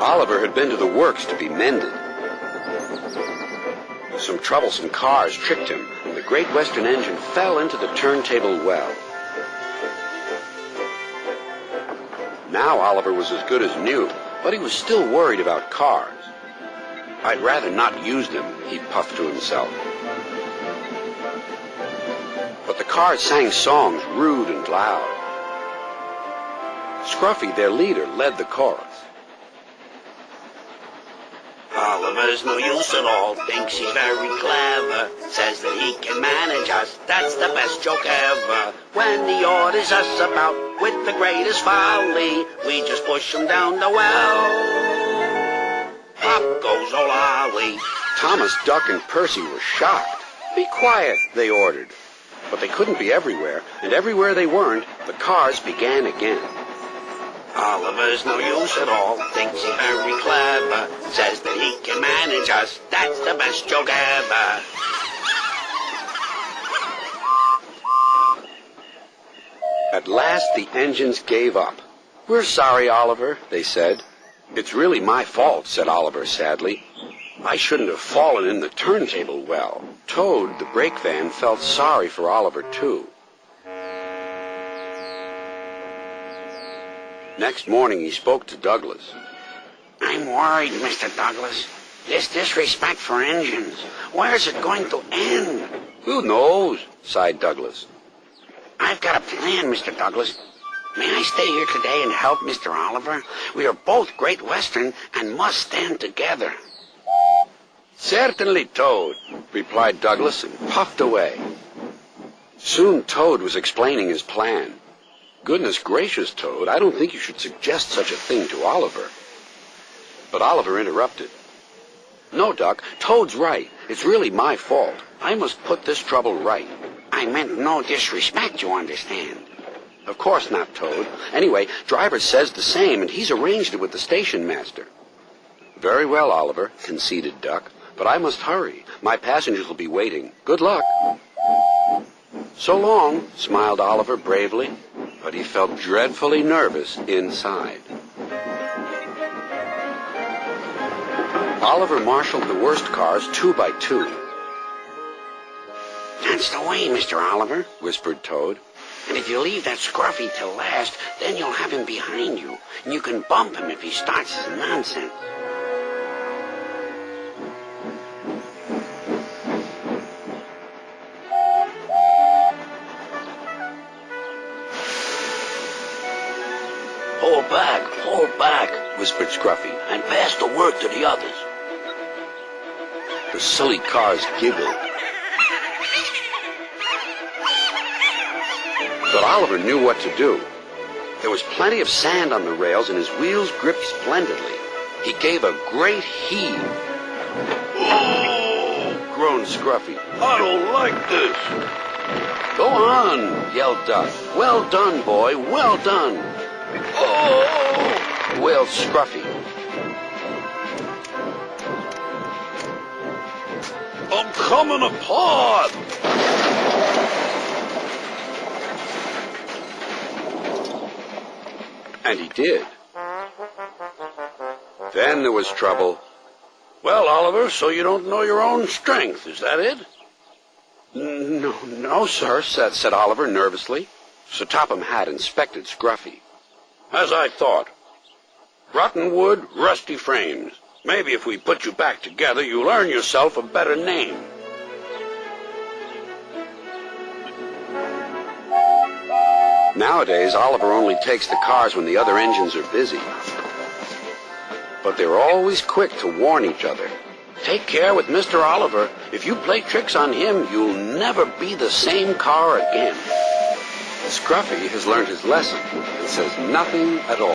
Oliver had been to the works to be mended. Some troublesome cars tricked him, and the Great Western engine fell into the turntable well. Now Oliver was as good as new, but he was still worried about cars. "I'd rather not use them," he puffed to himself. But the cars sang songs rude and loud. Scruffy, their leader, led the chorus. Oliver's no use at all, thinks he's very clever, says that he can manage us, that's the best joke ever. When he orders us about with the greatest folly, we just push him down the well. Pop goes old Ollie. Thomas, Duck, and Percy were shocked. "Be quiet," they ordered. But they couldn't be everywhere, and everywhere they weren't, the cars began again. Oliver's no use at all, thinks he's very clever, says that he can manage us, that's the best joke ever. At last the engines gave up. "We're sorry, Oliver," they said. "It's really my fault," said Oliver sadly. "I shouldn't have fallen in the turntable well." Toad, the brake van, felt sorry for Oliver, too. Next morning he spoke to Douglas. "I'm worried, Mr. Douglas. This disrespect for engines, where's it going to end?" "Who knows?" sighed Douglas. "I've got a plan, Mr. Douglas. May I stay here today and help Mr. Oliver? We are both Great Western and must stand together." "Certainly, Toad," replied Douglas and puffed away. Soon Toad was explaining his plan. "Goodness gracious, Toad, I don't think you should suggest such a thing to Oliver." But Oliver interrupted. "No, Duck, Toad's right. It's really my fault. I must put this trouble right." "I meant no disrespect, you understand." "Of course not, Toad. Anyway, Driver says the same, and he's arranged it with the station master." "Very well, Oliver," conceded Duck, "but I must hurry. My passengers will be waiting. Good luck." "So long," smiled Oliver bravely, but he felt dreadfully nervous inside. Oliver marshaled the worst cars 2 by 2. "That's the way, Mr. Oliver," whispered Toad. "And if you leave that Scruffy till last, then you'll have him behind you, and you can bump him if he starts his nonsense." Hold back, whispered Scruffy. and pass the word to the others." The silly cars giggled. But Oliver knew what to do. There was plenty of sand on the rails, and his wheels gripped splendidly. He gave a great heave. "Oh!" Groaned Scruffy. "I don't like this." "Go on," yelled Duck. "Well done, boy, well done." "Oh!" wailed Scruffy. "I'm coming apart." And he did. Then there was trouble. "Well, Oliver, so you don't know your own strength, is that it?" No, sir," said Oliver nervously. So Topham Hatt inspected Scruffy. "As I thought. Rotten wood, rusty frames. Maybe if we put you back together, you'll earn yourself a better name." Nowadays, Oliver only takes the cars when the other engines are busy. But they're always quick to warn each other. "Take care with Mr. Oliver. If you play tricks on him, you'll never be the same car again." Scruffy has learned his lesson and says nothing at all.